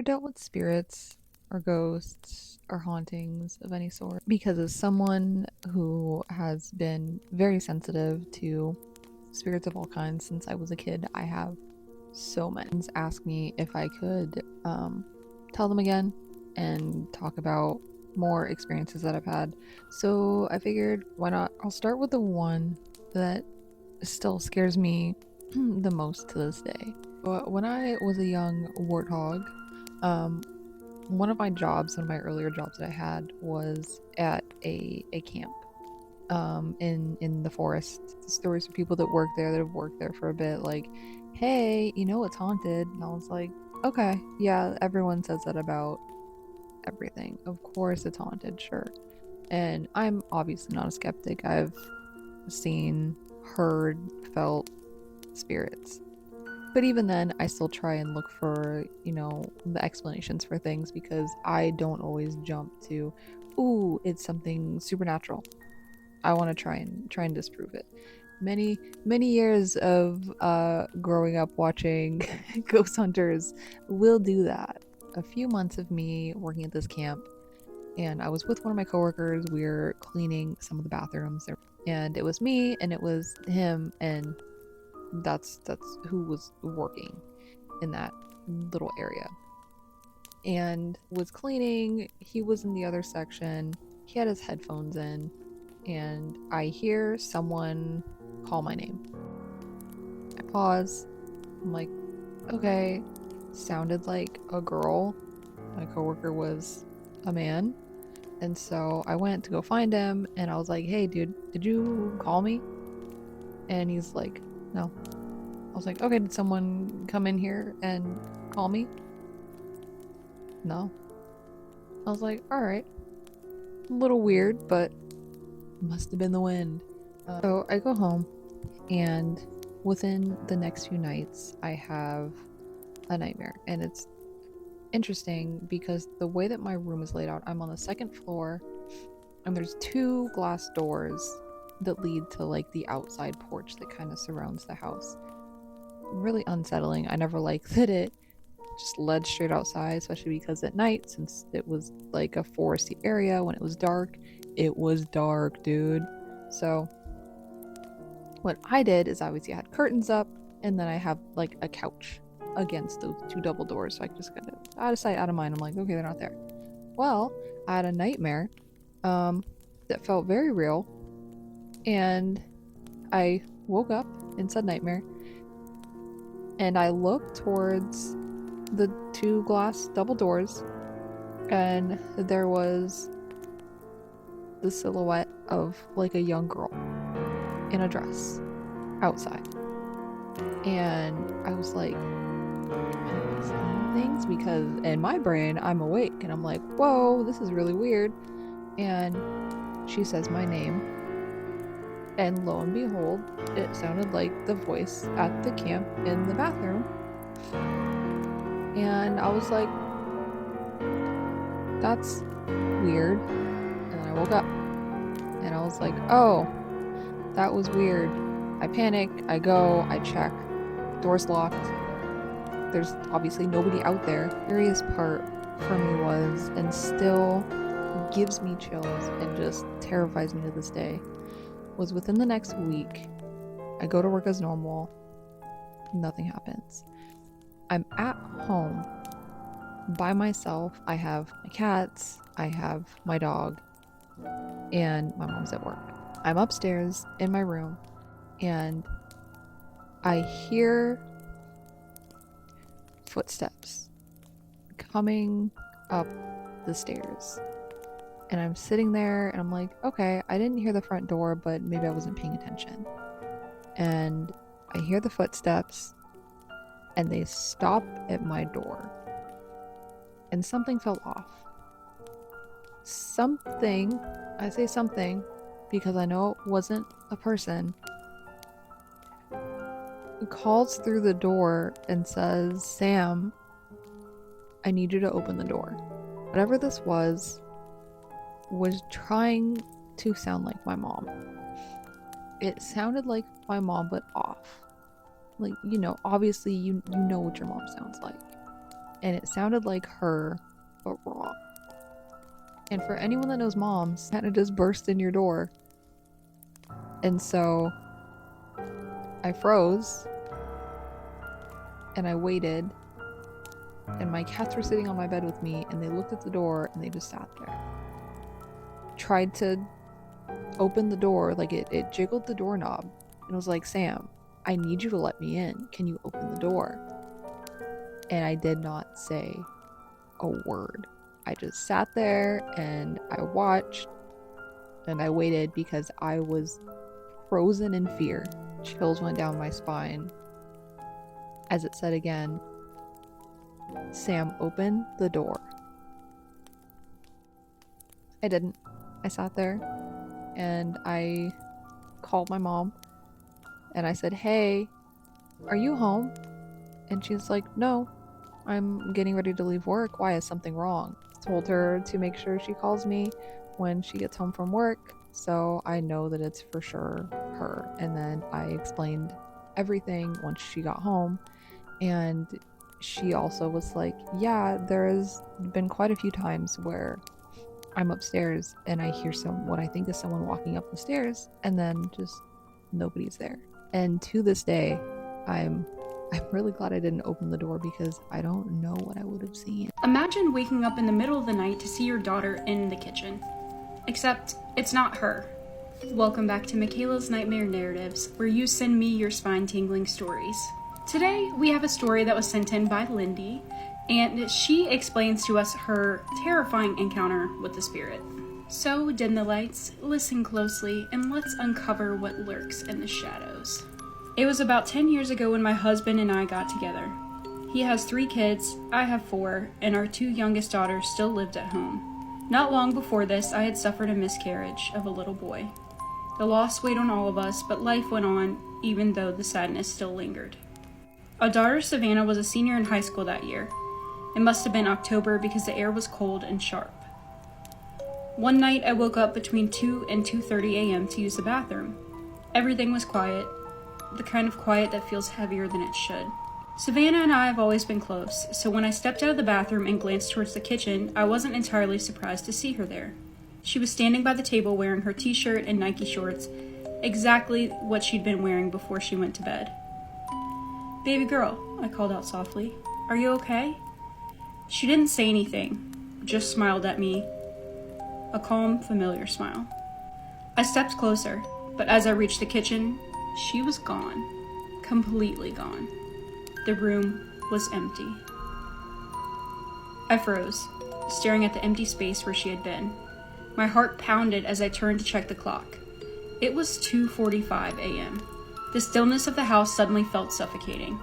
dealt with spirits or ghosts or hauntings of any sort because as someone who has been very sensitive to spirits of all kinds since I was a kid. I have so many friends ask me if I could tell them again and talk about more experiences that I've had. So I figured, why not? I'll start with the one that still scares me the most to this day. When I was a young warthog, one of my jobs, one of my earlier jobs that I had was at a camp in the forest. Stories of people that work there that have worked there for a bit, like, hey, it's haunted. And I was like, okay, yeah, everyone says that about everything. Of course it's haunted, sure. And I'm obviously not a skeptic. I've seen, heard, felt spirits. But even then, I still try and look for, the explanations for things because I don't always jump to, ooh, it's something supernatural. I want to try and disprove it. Many years of growing up watching ghost hunters will do that. A few months of me working at this camp, and I was with one of my coworkers. We were cleaning some of the bathrooms there, and it was me and it was him, and that's who was working in that little area. And was cleaning. He was in the other section. He had his headphones in, and I hear someone call my name. I pause. I'm like, okay. Sounded like a girl. My coworker was a man. And so I went to go find him and I was like, hey, dude, did you call me? And he's like, no. I was like, okay, did someone come in here and call me? No. I was like, all right. A little weird, but must have been the wind. So I go home, and within the next few nights, I have a nightmare. And it's interesting because the way that my room is laid out, I'm on the second floor, and there's two glass doors that lead to like the outside porch that kind of surrounds the house. Really unsettling. I never liked that it just led straight outside, especially because at night, since it was like a foresty area, when it was dark, dude. So what I did is obviously I had curtains up, and then I have like a couch against those two double doors, so I just kind of out of sight, out of mind. I'm like, okay, they're not there. Well, I had a nightmare that felt very real, and I woke up in said nightmare, and I looked towards the two glass double doors, and there was the silhouette of like a young girl in a dress outside. And I was like, am I seeing things? Because in my brain, I'm awake and I'm like, whoa, this is really weird. And she says my name. And lo and behold, it sounded like the voice at the camp in the bathroom. And I was like, that's weird. And then I woke up and I was like, oh, that was weird. I panic, I go, I check. Door's locked. There's obviously nobody out there. The scariest part for me was, and still gives me chills and just terrifies me to this day, was within the next week, I go to work as normal, nothing happens. I'm at home by myself. I have my cats, I have my dog, and my mom's at work. I'm upstairs in my room, and I hear footsteps coming up the stairs. And I'm sitting there and I'm like, okay, I didn't hear the front door, but maybe I wasn't paying attention. And I hear the footsteps and they stop at my door. And something fell off. Something, I say something because I know it wasn't a person, calls through the door and says, Sam, I need you to open the door. Whatever this was trying to sound like my mom. It sounded like my mom, but off. Like, obviously you know what your mom sounds like. and it sounded like her, but raw. And for anyone that knows moms, kind of just burst in your door. And so I froze and I waited, and my cats were sitting on my bed with me, and they looked at the door and they just sat there. Tried to open the door, like it jiggled the doorknob, and was like, Sam, I need you to let me in. Can you open the door? And I did not say a word. I just sat there and I watched and I waited because I was frozen in fear. Chills went down my spine as it said again, Sam, open the door. I didn't. I sat there and I called my mom and I said, hey, are you home? And she's like, no, I'm getting ready to leave work. Why, is something wrong? Told her to make sure she calls me when she gets home from work, so I know that it's for sure her. And then I explained everything once she got home, and she also was like, yeah, there has been quite a few times where I'm upstairs and I hear what I think is someone walking up the stairs, and then just nobody's there. And to this day, I'm really glad I didn't open the door because I don't know what I would have seen. Imagine waking up in the middle of the night to see your daughter in the kitchen. Except, it's not her. Welcome back to Michaela's Nightmare Narratives, where you send me your spine-tingling stories. Today, we have a story that was sent in by Lindy, and she explains to us her terrifying encounter with the spirit. So, dim the lights, listen closely, and let's uncover what lurks in the shadows. It was about 10 years ago when my husband and I got together. He has 3 kids, I have 4, and our 2 youngest daughters still lived at home. Not long before this, I had suffered a miscarriage of a little boy. The loss weighed on all of us, but life went on, even though the sadness still lingered. Our daughter Savannah was a senior in high school that year. It must have been October because the air was cold and sharp. One night, I woke up between 2 and 2:30 a.m. to use the bathroom. Everything was quiet. The kind of quiet that feels heavier than it should. Savannah and I have always been close, so when I stepped out of the bathroom and glanced towards the kitchen, I wasn't entirely surprised to see her there. She was standing by the table wearing her t-shirt and Nike shorts, exactly what she'd been wearing before she went to bed. "Baby girl," I called out softly, "are you okay?" She didn't say anything, just smiled at me, a calm, familiar smile. I stepped closer, but as I reached the kitchen, she was gone. Completely gone. The room was empty. I froze, staring at the empty space where she had been. My heart pounded as I turned to check the clock. It was 2:45 a.m. The stillness of the house suddenly felt suffocating.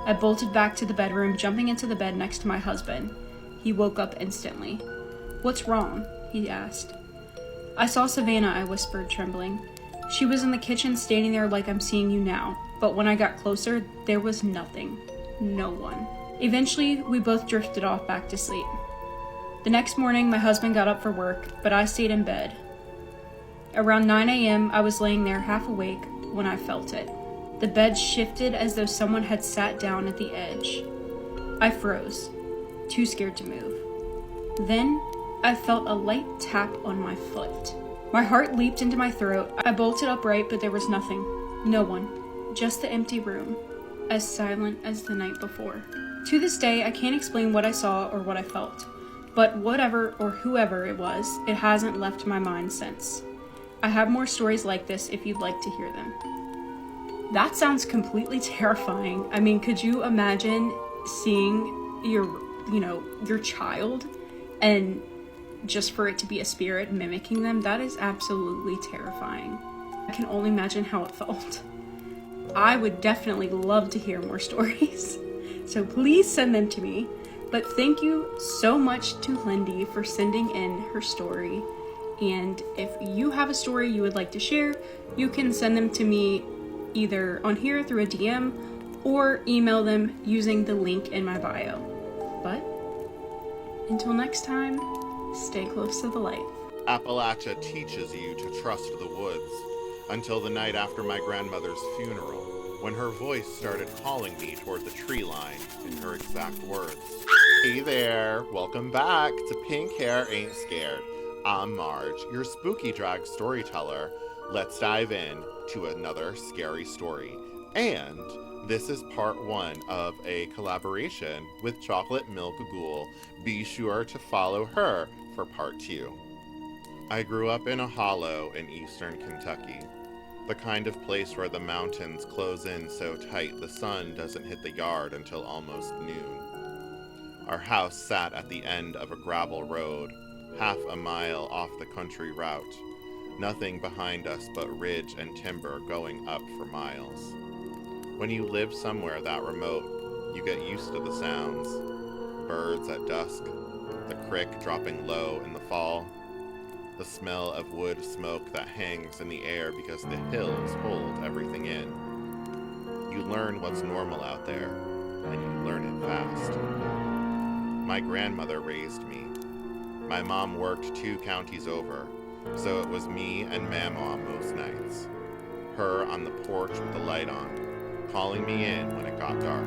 I bolted back to the bedroom, jumping into the bed next to my husband. He woke up instantly. "What's wrong?" he asked. "I saw Savannah," I whispered, trembling. "She was in the kitchen standing there like I'm seeing you now, but when I got closer, there was nothing. No one." Eventually, we both drifted off back to sleep. The next morning, my husband got up for work, but I stayed in bed. Around 9 a.m., I was laying there half awake when I felt it. The bed shifted as though someone had sat down at the edge. I froze, too scared to move. Then, I felt a light tap on my foot. My heart leaped into my throat. I bolted upright, but there was nothing. No one. Just the empty room. As silent as the night before. To this day, I can't explain what I saw or what I felt. But whatever or whoever it was, it hasn't left my mind since. I have more stories like this if you'd like to hear them. That sounds completely terrifying. I mean, could you imagine seeing your child and just for it to be a spirit mimicking them? That is absolutely terrifying. I can only imagine how it felt. I would definitely love to hear more stories, so please send them to me. But thank you so much to Lindy for sending in her story. And if you have a story you would like to share, you can send them to me either on here through a DM or email them using the link in my bio. But until next time, stay close to the light. Appalachia teaches you to trust the woods until the night after my grandmother's funeral, when her voice started calling me toward the tree line in her exact words. Hey there, welcome back to Pink Hair Ain't Scared. I'm Marge, your spooky drag storyteller. Let's dive in to another scary story. And this is part one of a collaboration with Chocolate Milk Ghoul. Be sure to follow her for part two. I grew up in a hollow in eastern Kentucky. The kind of place where the mountains close in so tight the sun doesn't hit the yard until almost noon. Our house sat at the end of a gravel road, half a mile off the country route. Nothing behind us but ridge and timber going up for miles. When you live somewhere that remote, you get used to the sounds. Birds at dusk, the crick dropping low in the fall, the smell of wood smoke that hangs in the air because the hills hold everything in. You learn what's normal out there, and you learn it fast. My grandmother raised me. My mom worked 2 counties over, so it was me and Mamaw most nights. Her on the porch with the light on, calling me in when it got dark.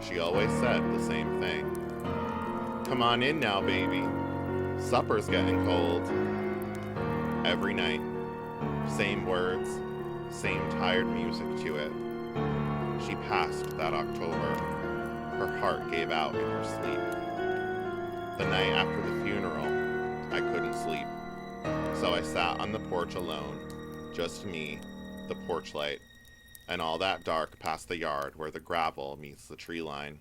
She always said the same thing. Come on in now, baby. Supper's getting cold. Every night. Same words, same tired music to it. She passed that October. Her heart gave out in her sleep. The night after the funeral, I couldn't sleep. So I sat on the porch alone, just me, the porch light, and all that dark past the yard where the gravel meets the tree line.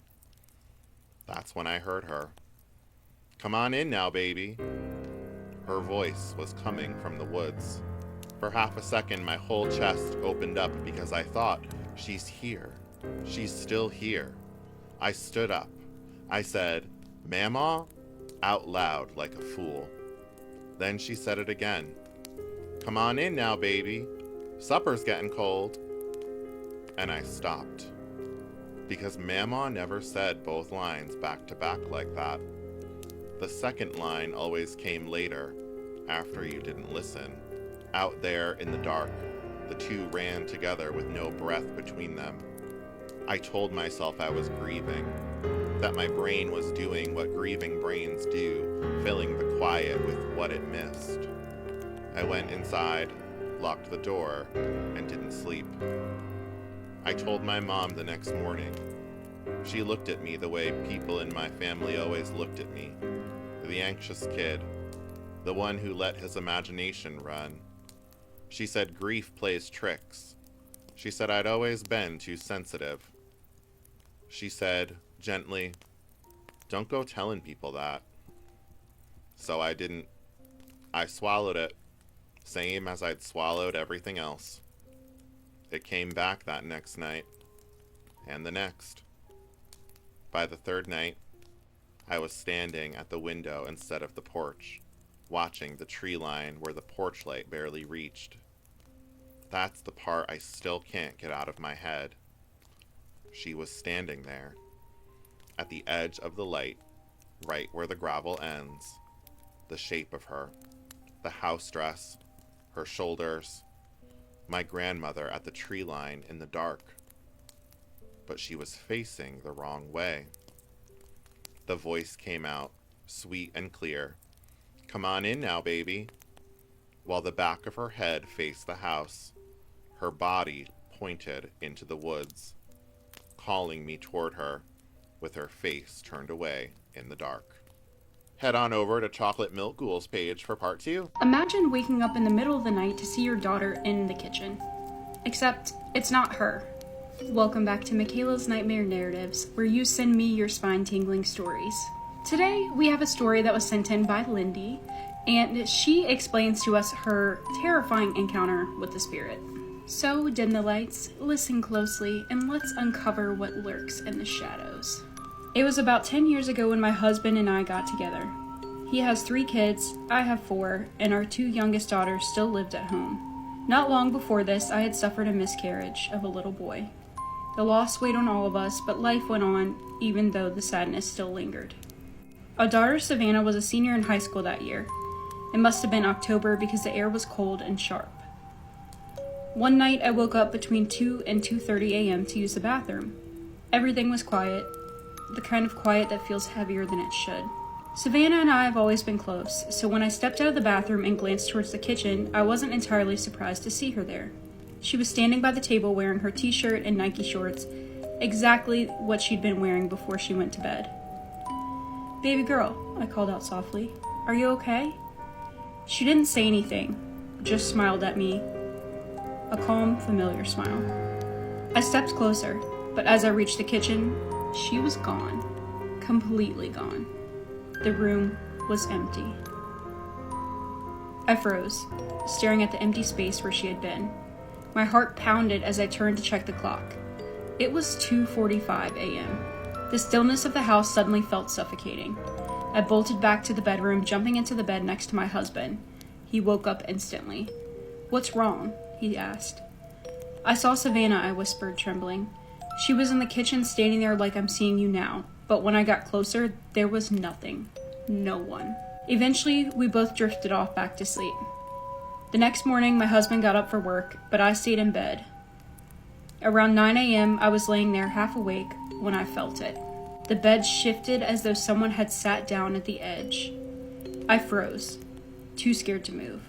That's when I heard her. Come on in now, baby. Her voice was coming from the woods. For half a second, my whole chest opened up because I thought, she's here. She's still here. I stood up. I said, Mamaw? Out loud like a fool. Then she said it again. Come on in now, baby. Supper's getting cold. And I stopped. Because Mamaw never said both lines back to back like that. The second line always came later, after you didn't listen. Out there in the dark, the two ran together with no breath between them. I told myself I was grieving, that my brain was doing what grieving brains do, filling the quiet with what it missed. I went inside, locked the door, and didn't sleep. I told my mom the next morning. She looked at me the way people in my family always looked at me. The anxious kid, the one who let his imagination run. She said grief plays tricks. She said I'd always been too sensitive. She said, gently, don't go telling people that. So I didn't. I swallowed it, same as I'd swallowed everything else. It came back that next night, and the next. By the third night, I was standing at the window instead of the porch, watching the tree line where the porch light barely reached. That's the part I still can't get out of my head. She was standing there, at the edge of the light, right where the gravel ends. The shape of her, the house dress, her shoulders, my grandmother at the tree line in the dark. But she was facing the wrong way. The voice came out, sweet and clear. Come on in now, baby. While the back of her head faced the house, her body pointed into the woods, calling me toward her, with her face turned away in the dark. Head on over to Chocolate Milk Ghoul's page for part 2. Imagine waking up in the middle of the night to see your daughter in the kitchen. Except, it's not her. Welcome back to Michaela's Nightmare Narratives, where you send me your spine-tingling stories. Today, we have a story that was sent in by Lindy, and she explains to us her terrifying encounter with the spirit. So, dim the lights, listen closely, and let's uncover what lurks in the shadows. It was about 10 years ago when my husband and I got together. He has 3 kids, I have 4, and our 2 youngest daughters still lived at home. Not long before this, I had suffered a miscarriage of a little boy. The loss weighed on all of us, but life went on, even though the sadness still lingered. Our daughter Savannah was a senior in high school that year. It must have been October because the air was cold and sharp. One night I woke up between 2 and 2:30 a.m. to use the bathroom. Everything was quiet. the kind of quiet that feels heavier than it should. Savannah and I have always been close, so when I stepped out of the bathroom and glanced towards the kitchen, I wasn't entirely surprised to see her there. She was standing by the table wearing her t-shirt and Nike shorts, exactly what she'd been wearing before she went to bed. "Baby girl," I called out softly, "are you okay?" She didn't say anything, just smiled at me, a calm, familiar smile. I stepped closer, but as I reached the kitchen, she was gone, completely gone. The room was empty. I froze, staring at the empty space where she had been. My heart pounded as I turned to check the clock. It was 2:45 a.m. The stillness of the house suddenly felt suffocating. I bolted back to the bedroom, jumping into the bed next to my husband. He woke up instantly. "What's wrong?" he asked. "I saw Savannah," I whispered, trembling. "She was in the kitchen standing there like I'm seeing you now, but when I got closer, there was nothing. No one." Eventually, we both drifted off back to sleep. The next morning, my husband got up for work, but I stayed in bed. Around 9 a.m., I was laying there half awake when I felt it. The bed shifted as though someone had sat down at the edge. I froze, too scared to move.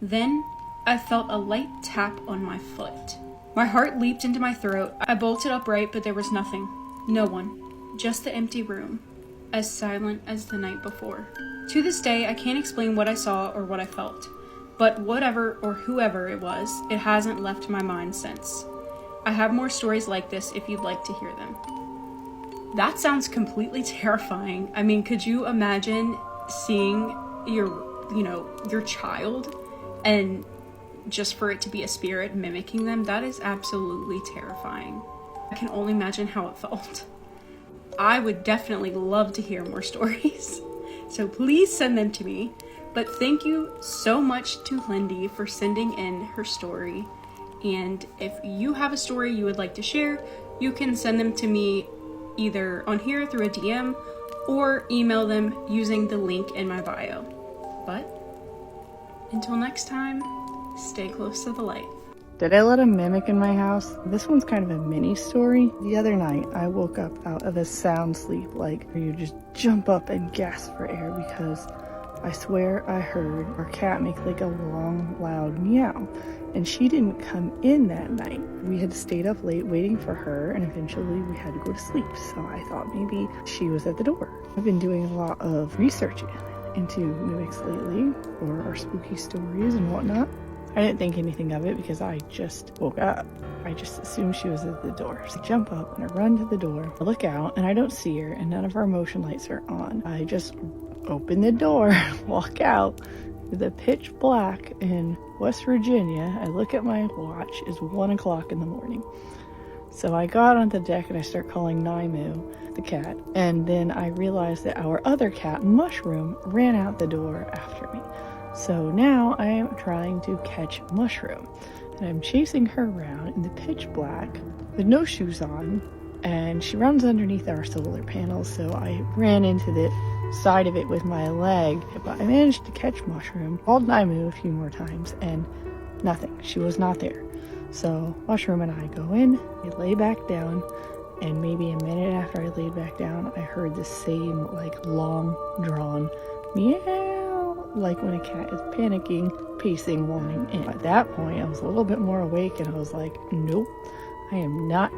Then, I felt a light tap on my foot. My heart leaped into my throat. I bolted upright, but there was nothing. No one. Just the empty room, as silent as the night before. To this day, I can't explain what I saw or what I felt. But whatever or whoever it was, it hasn't left my mind since. I have more stories like this if you'd like to hear them. That sounds completely terrifying. I mean, could you imagine seeing your child and just for it to be a spirit mimicking them? That is absolutely terrifying. I can only imagine how it felt. I would definitely love to hear more stories. So please send them to me. But thank you so much to Lindy for sending in her story. And if you have a story you would like to share, you can send them to me either on here through a DM or email them using the link in my bio. But until next time, stay close to the light. Did I let a mimic in my house? This one's kind of a mini story. The other night, I woke up out of a sound sleep, like where you just jump up and gasp for air, because I swear I heard our cat make like a long, loud meow. And she didn't come in that night. We had stayed up late waiting for her, and eventually we had to go to sleep. So I thought maybe she was at the door. I've been doing a lot of research into mimics lately, or our spooky stories and whatnot. I didn't think anything of it because I just woke up. I just assumed she was at the door. So I jump up and I run to the door. I look out and I don't see her, and none of our motion lights are on. I just open the door, walk out. The pitch black in West Virginia. I look at my watch, it's 1 o'clock in the morning. So I got on the deck and I start calling Naimu, the cat, and then I realized that our other cat, Mushroom, ran out the door after me. So now I am trying to catch Mushroom, and I'm chasing her around in the pitch black with no shoes on, and she runs underneath our solar panels, so I ran into the side of it with my leg, but I managed to catch Mushroom. Called Naimu a few more times and nothing. She was not there. So Mushroom and I go in, we lay back down, and maybe a minute after I laid back down, I heard the same like long drawn meow, like when a cat is panicking, pacing, wanting in. At that point I was a little bit more awake, and I was like, nope, I am not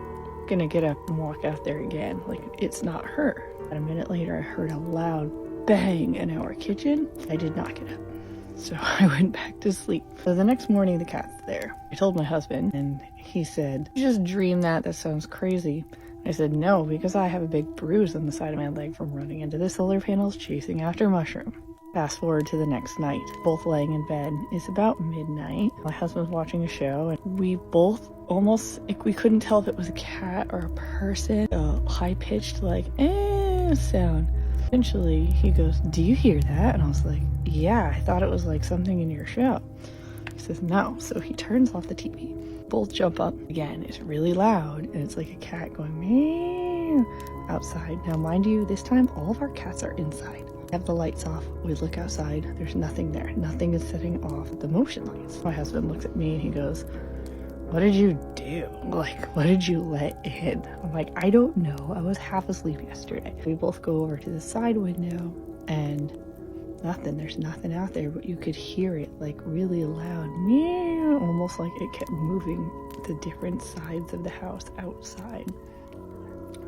gonna get up and walk out there again. Like, it's not her. A minute later, I heard a loud bang in our kitchen. I did not get up, so I went back to sleep. So the next morning, the cat's there. I told my husband, and he said, "You just dreamed that? That sounds crazy." I said, "No, because I have a big bruise on the side of my leg from running into the solar panels chasing after Mushroom." Fast forward to the next night, both laying in bed. It's about midnight. My husband's watching a show, and we both almost, like, we couldn't tell if it was a cat or a person. A high-pitched, like, sound. Eventually, he goes, "Do you hear that?" And I was like, "Yeah, I thought it was like something in your show." He says, "No." So he turns off the TV. Both jump up. Again, it's really loud, and it's like a cat going, meow, outside. Now, mind you, this time, all of our cats are inside. Have the lights off. We look outside. There's nothing there. Nothing is setting off the motion lights. My husband looks at me and he goes, what did you do? Like, what did you let in? I'm like, I don't know. I was half asleep yesterday. We both go over to the side window and nothing. There's nothing out there, but you could hear it like really loud, meow, almost like it kept moving to different sides of the house outside.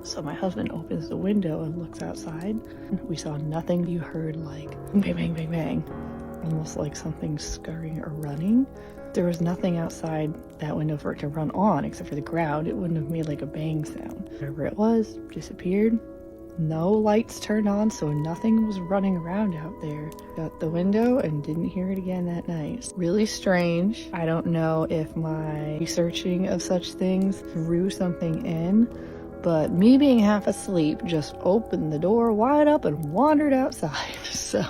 So my husband opens the window and looks outside. We saw nothing. You heard like bang, bang, bang, bang, almost like something scurrying or running. There was nothing outside that window for it to run on except for the ground. It wouldn't have made like a bang sound. Whatever it was, disappeared. No lights turned on, so nothing was running around out there. Got the window and didn't hear it again that night. Really strange. I don't know if my researching of such things drew something in, but me being half asleep just opened the door wide up and wandered outside. So,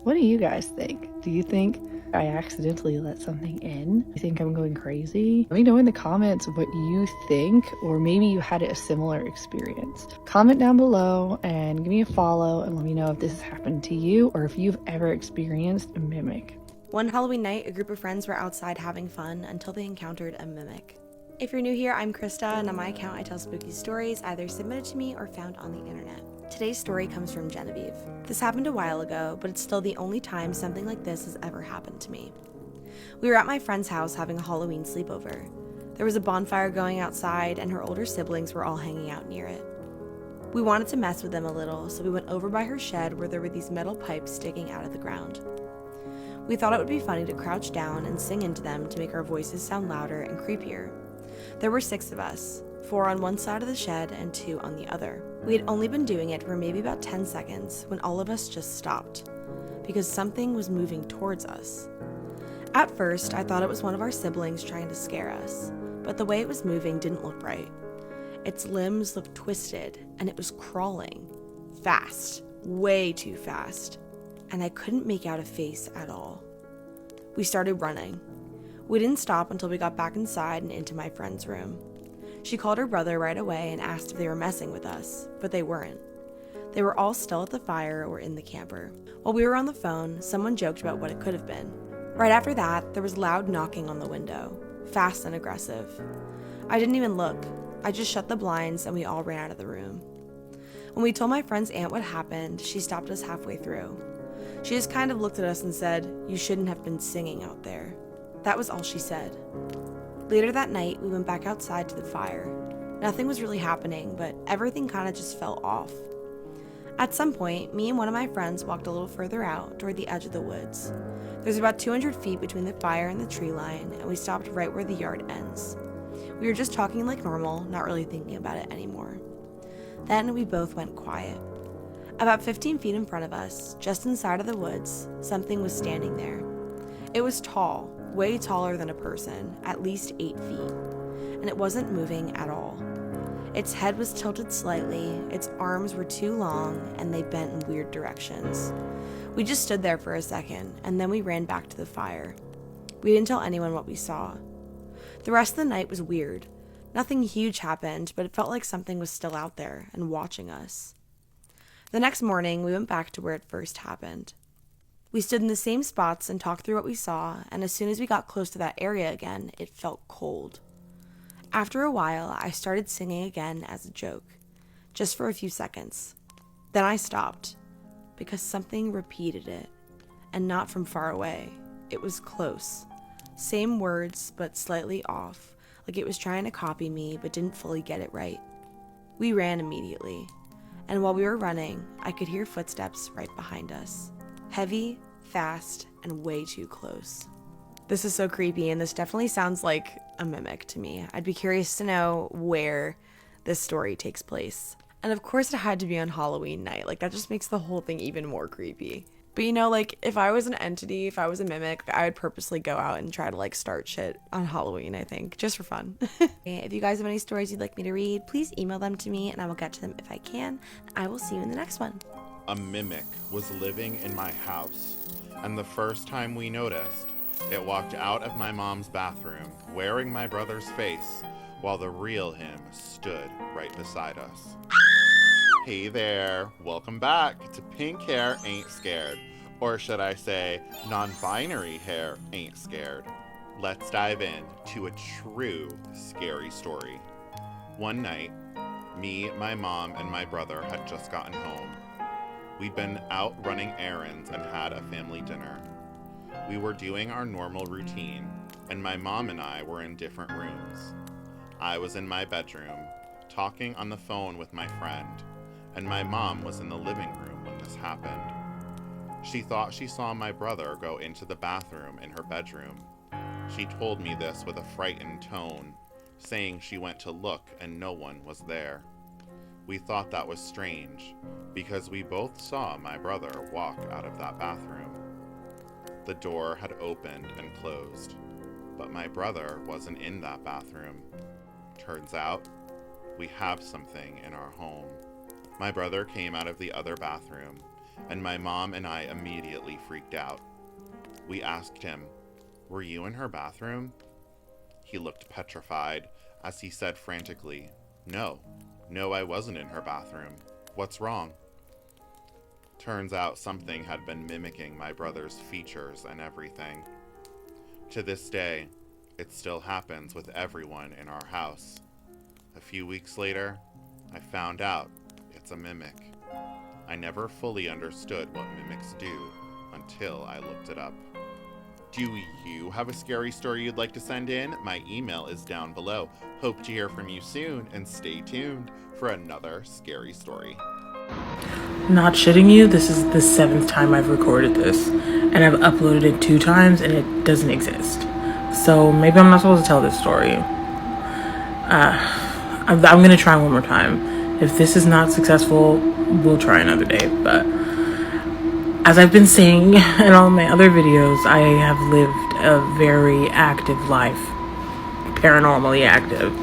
what do you guys think? Do you think I accidentally let something in? You think I'm going crazy? Let me know in the comments what you think, or maybe you had a similar experience. Comment down below and give me a follow and let me know if this has happened to you or if you've ever experienced a mimic. One Halloween night, a group of friends were outside having fun until they encountered a mimic. If you're new here, I'm Krista, and on my account I tell spooky stories either submitted to me or found on the internet. Today's story comes from Genevieve. This happened a while ago, but it's still the only time something like this has ever happened to me. We were at my friend's house having a Halloween sleepover. There was a bonfire going outside, and her older siblings were all hanging out near it. We wanted to mess with them a little, so we went over by her shed where there were these metal pipes sticking out of the ground. We thought it would be funny to crouch down and sing into them to make our voices sound louder and creepier. There were 6 of us, 4 on one side of the shed and 2 on the other. We had only been doing it for maybe about 10 seconds when all of us just stopped, because something was moving towards us. At first, I thought it was one of our siblings trying to scare us, but the way it was moving didn't look right. Its limbs looked twisted, and it was crawling. Fast. Way too fast. And I couldn't make out a face at all. We started running. We didn't stop until we got back inside and into my friend's room. She called her brother right away and asked if they were messing with us, but they weren't. They were all still at the fire or in the camper. While we were on the phone, someone joked about what it could have been. Right after that, there was loud knocking on the window, fast and aggressive. I didn't even look. I just shut the blinds and we all ran out of the room. When we told my friend's aunt what happened, she stopped us halfway through. She just kind of looked at us and said, "You shouldn't have been singing out there." That was all she said. Later that night, we went back outside to the fire. Nothing was really happening, but everything kind of just fell off. At some point, me and one of my friends walked a little further out toward the edge of the woods. There's about 200 feet between the fire and the tree line, and we stopped right where the yard ends. We were just talking like normal, not really thinking about it anymore. Then we both went quiet. About 15 feet in front of us, just inside of the woods, something was standing there. It was tall, way taller than a person, at least 8 feet, and it wasn't moving at all. Its head was tilted slightly, its arms were too long, and they bent in weird directions. We just stood there for a second, and then we ran back to the fire. We didn't tell anyone what we saw. The rest of the night was weird. Nothing huge happened, but it felt like something was still out there and watching us. The next morning, we went back to where it first happened. We stood in the same spots and talked through what we saw, and as soon as we got close to that area again, it felt cold. After a while, I started singing again as a joke, just for a few seconds. Then I stopped, because something repeated it, and not from far away. It was close. Same words, but slightly off, like it was trying to copy me, but didn't fully get it right. We ran immediately, and while we were running, I could hear footsteps right behind us. Heavy, fast, and way too close. This is so creepy, and this definitely sounds like a mimic to me. I'd be curious to know where this story takes place. And of course it had to be on Halloween night. Like, that just makes the whole thing even more creepy. But you know, like, if I was an entity, if I was a mimic, I would purposely go out and try to, like, start shit on Halloween, I think, just for fun. If you guys have any stories you'd like me to read, please email them to me, and I will get to them if I can. I will see you in the next one. A mimic was living in my house, and the first time we noticed, it walked out of my mom's bathroom, wearing my brother's face, while the real him stood right beside us. Hey there, welcome back to Pink Hair Ain't Scared, or should I say, non-binary hair ain't scared. let's dive in to a true scary story. One night, me, my mom, and my brother had just gotten home. We'd been out running errands and had a family dinner. We were doing our normal routine, and my mom and I were in different rooms. I was in my bedroom, talking on the phone with my friend, and my mom was in the living room when this happened. She thought she saw my brother go into the bathroom in her bedroom. She told me this with a frightened tone, saying she went to look and no one was there. We thought that was strange, because we both saw my brother walk out of that bathroom. The door had opened and closed, but my brother wasn't in that bathroom. Turns out, we have something in our home. My brother came out of the other bathroom, and my mom and I immediately freaked out. We asked him, "Were you in her bathroom?" He looked petrified as he said frantically, No, I wasn't in her bathroom. What's wrong?" Turns out something had been mimicking my brother's features and everything. To this day, it still happens with everyone in our house. A few weeks later, I found out it's a mimic. I never fully understood what mimics do until I looked it up. Do you have a scary story you'd like to send in? My email is down below. Hope to hear from you soon, and stay tuned for another scary story. Not shitting you, this is the 7th time I've recorded this, and I've uploaded it 2 times and it doesn't exist. So maybe I'm not supposed to tell this story. I'm gonna try one more time. If this is not successful, we'll try another day. But as I've been saying in all my other videos, I have lived a very active life, paranormally active.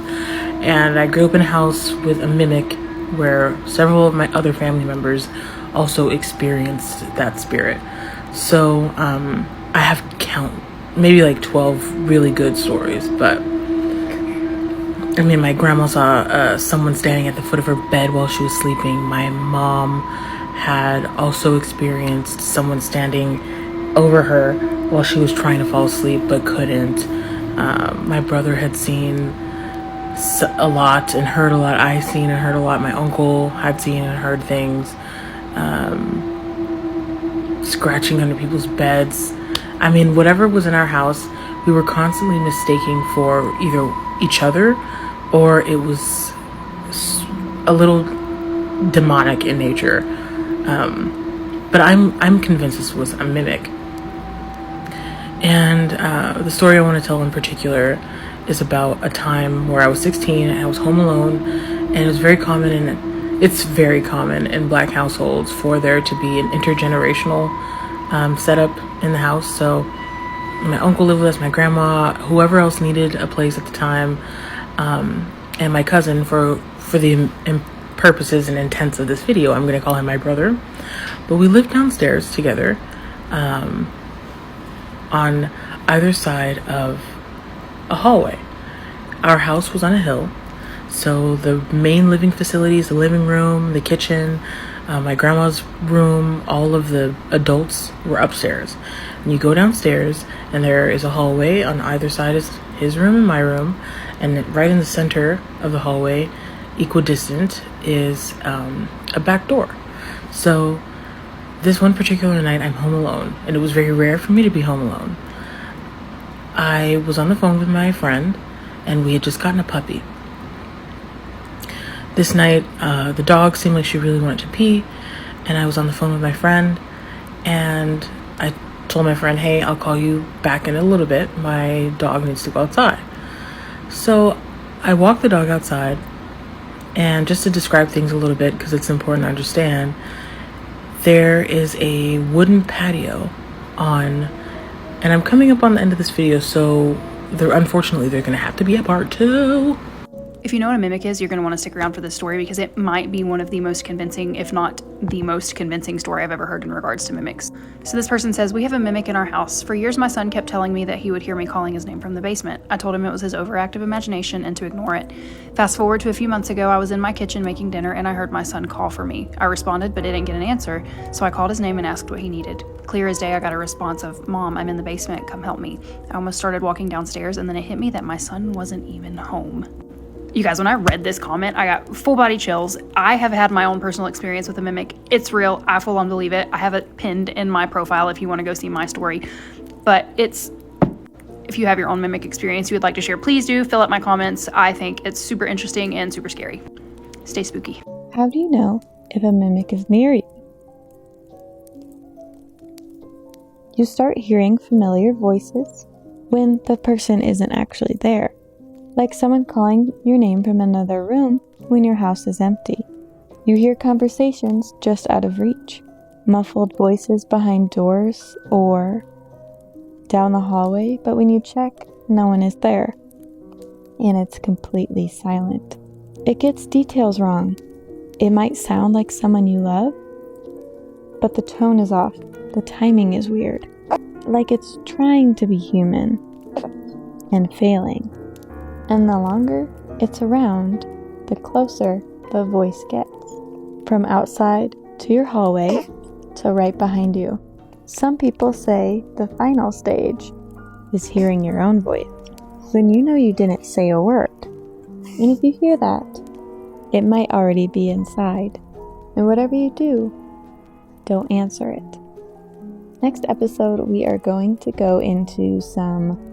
And I grew up in a house with a mimic where several of my other family members also experienced that spirit. So I have maybe like 12 really good stories. But I mean, my grandma saw someone standing at the foot of her bed while she was sleeping. My mom had also experienced someone standing over her while she was trying to fall asleep but couldn't. My brother had seen a lot and heard a lot. I seen and heard a lot. My uncle had seen and heard things. Scratching under people's beds. I mean, whatever was in our house, we were constantly mistaking for either each other or it was a little demonic in nature. But I'm convinced this was a mimic. And the story I want to tell in particular is about a time where I was 16 and I was home alone, and it's very common in Black households for there to be an intergenerational setup in the house. So my uncle lived with us, my grandma, whoever else needed a place at the time, and my cousin, for the purposes and intents of this video, I'm going to call him my brother. But we lived downstairs together on either side of a hallway. Our house was on a hill, so the main living facilities, the living room, the kitchen, my grandma's room, all of the adults were upstairs. And you go downstairs and there is a hallway on either side is his room and my room, and right in the center of the hallway, equidistant, is a back door. So this one particular night I'm home alone, and it was very rare for me to be home alone. I was on the phone with my friend, and we had just gotten a puppy. This night, the dog seemed like she really wanted to pee, and I was on the phone with my friend, and I told my friend, "Hey, I'll call you back in a little bit. My dog needs to go outside." So I walked the dog outside, and just to describe things a little bit, because it's important to understand, there is a wooden patio on, and I'm coming up on the end of this video, so unfortunately there's going to have to be a part 2. If you know what a mimic is, you're going to want to stick around for this story because it might be one of the most convincing, if not the most convincing story I've ever heard in regards to mimics. So this person says, we have a mimic in our house. For years, my son kept telling me that he would hear me calling his name from the basement. I told him it was his overactive imagination and to ignore it. Fast forward to a few months ago, I was in my kitchen making dinner and I heard my son call for me. I responded, but didn't get an answer, so I called his name and asked what he needed. Clear as day, I got a response of, Mom, I'm in the basement, come help me. I almost started walking downstairs and then it hit me that my son wasn't even home. You guys, when I read this comment, I got full body chills. I have had my own personal experience with a mimic. It's real. I full on believe it. I have it pinned in my profile if you want to go see my story. But if you have your own mimic experience you would like to share, please do fill out my comments. I think it's super interesting and super scary. Stay spooky. How do you know if a mimic is near you? You start hearing familiar voices when the person isn't actually there. Like someone calling your name from another room when your house is empty. You hear conversations just out of reach, muffled voices behind doors or down the hallway, but when you check, no one is there. And it's completely silent. It gets details wrong. It might sound like someone you love, but the tone is off. The timing is weird. Like it's trying to be human and failing. And the longer it's around, the closer the voice gets. From outside to your hallway to right behind you. Some people say the final stage is hearing your own voice when you know you didn't say a word. And if you hear that, it might already be inside. And whatever you do, don't answer it. Next episode, we are going to go into some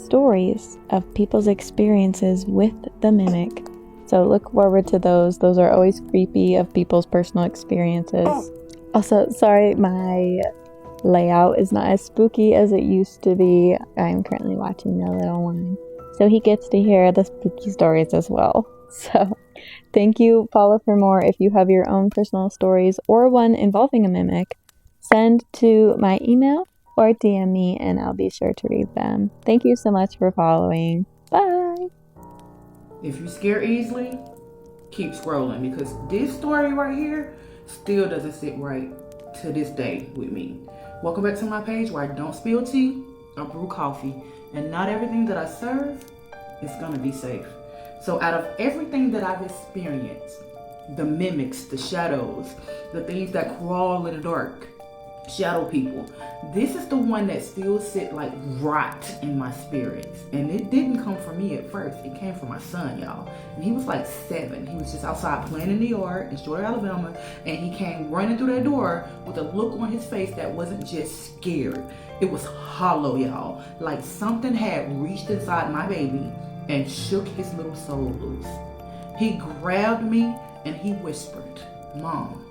stories of people's experiences with the mimic. So look forward to those. Those are always creepy, of people's personal experiences. Also, sorry, my layout is not as spooky as it used to be. I'm currently watching the little one, so he gets to hear the spooky stories as well. So thank you. Follow for more if you have your own personal stories or one involving a mimic. Send to my email or DM me and I'll be sure to read them. Thank you so much for following. Bye! If you scare easily, keep scrolling because this story right here still doesn't sit right to this day with me. Welcome back to my page where I don't spill tea or brew coffee, and not everything that I serve is gonna be safe. So out of everything that I've experienced, the mimics, the shadows, the things that crawl in the dark, shadow people, this is the one that still sit like rot in my spirits. And it didn't come from me at first. It came from my son, y'all. And he was like 7. He was just outside playing in the yard in Short, Alabama, and he came running through that door with a look on his face that wasn't just scared. It was hollow, y'all. Like something had reached inside my baby and shook his little soul loose. He grabbed me and he whispered, "Mom,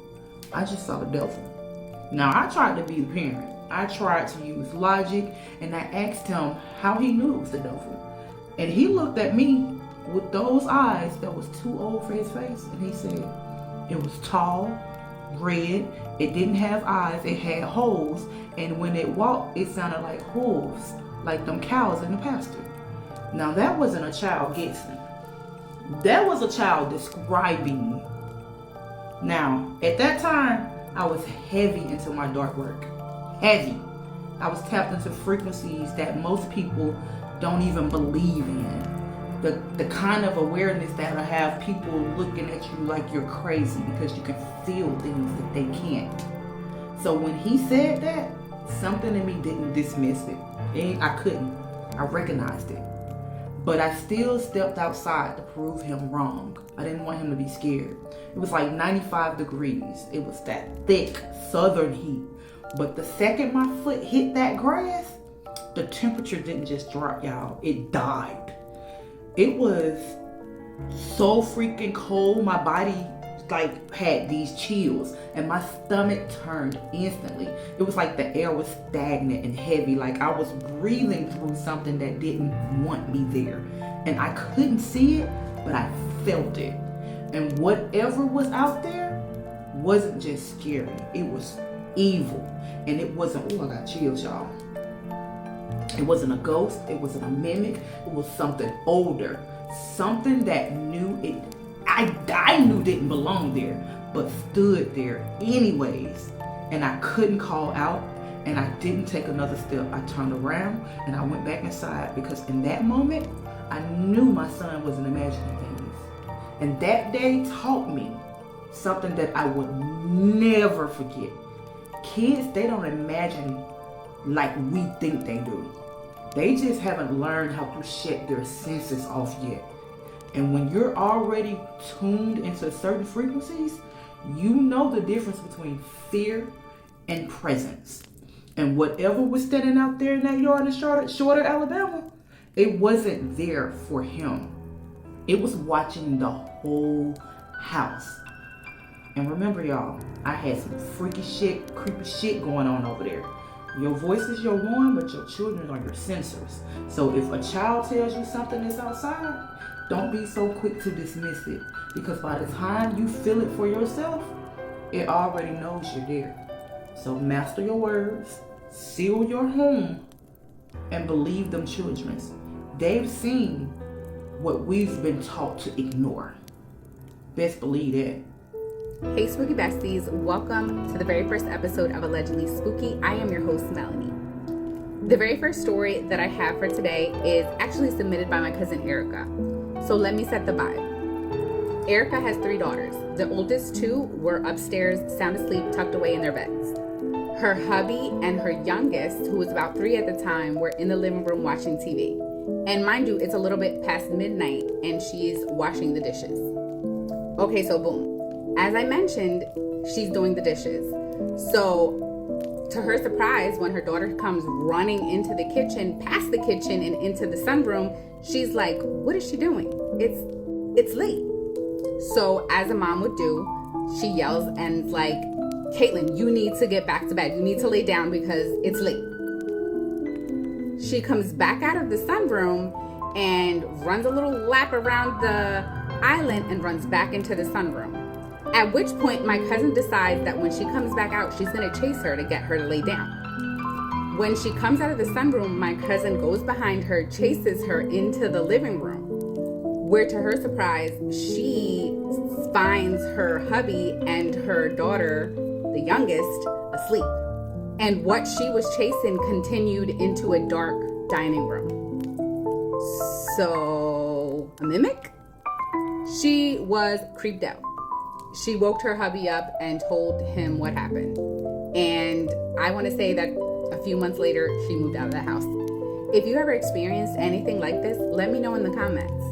I just saw the devil." Now, I tried to be the parent. I tried to use logic, and I asked him how he knew it was the devil. And he looked at me with those eyes that was too old for his face, and he said, it was tall, red, it didn't have eyes, it had holes, and when it walked, it sounded like hooves, like them cows in the pasture. Now, that wasn't a child guessing. That was a child describing. Now, at that time, I was heavy into my dark work. Heavy. I was tapped into frequencies that most people don't even believe in. The kind of awareness that'll have people looking at you like you're crazy because you can feel things that they can't. So when he said that, something in me didn't dismiss it. I couldn't. I recognized it. But I still stepped outside to prove him wrong. I didn't want him to be scared. It was like 95 degrees. It was that thick southern heat. But the second my foot hit that grass, the temperature didn't just drop, y'all. It died. It was so freaking cold. My body like had these chills and my stomach turned instantly. It was like the air was stagnant and heavy, like I was breathing through something that didn't want me there. And I couldn't see it, but I felt it. And whatever was out there wasn't just scary, it was evil. And it wasn't, oh, I got chills, y'all. It wasn't a ghost, it wasn't a mimic, it was something older, something that knew it, I knew didn't belong there, but stood there anyways. And I couldn't call out, and I didn't take another step. I turned around and I went back inside, because in that moment, I knew my son wasn't imagining things. And that day taught me something that I would never forget. Kids, they don't imagine like we think they do. They just haven't learned how to shut their senses off yet. And when you're already tuned into certain frequencies, you know the difference between fear and presence. And whatever was standing out there in that yard in Shorter, Alabama, it wasn't there for him. It was watching the whole house. And remember, y'all, I had some freaky shit, creepy shit going on over there. Your voice is your one, but your children are your sensors. So if a child tells you something is outside, don't be so quick to dismiss it. Because by the time you feel it for yourself, it already knows you're there. So master your words, seal your home, and believe them children. They've seen what we've been taught to ignore. Best believe that. Hey Spooky Besties, welcome to the very first episode of Allegedly Spooky. I am your host, Melanie. The very first story that I have for today is actually submitted by my cousin Erica. So let me set the vibe. Erica has 3 daughters. The oldest 2 were upstairs, sound asleep, tucked away in their beds. Her hubby and her youngest, who was about 3 at the time, were in the living room watching TV. And mind you, it's a little bit past midnight and she's washing the dishes. Okay, so boom. As I mentioned, she's doing the dishes. So to her surprise, when her daughter comes running into the kitchen, past the kitchen and into the sunroom, she's like, what is she doing? It's late. So as a mom would do, she yells and is like, Caitlin, you need to get back to bed. You need to lay down because it's late. She comes back out of the sunroom and runs a little lap around the island and runs back into the sunroom. At which point my cousin decides that when she comes back out, she's gonna chase her to get her to lay down. When she comes out of the sunroom, my cousin goes behind her, chases her into the living room, where to her surprise, she finds her hubby and her daughter, the youngest, asleep. And what she was chasing continued into a dark dining room. So, a mimic? She was creeped out. She woke her hubby up and told him what happened. And I want to say that a few months later, she moved out of the house. If you ever experienced anything like this, let me know in the comments.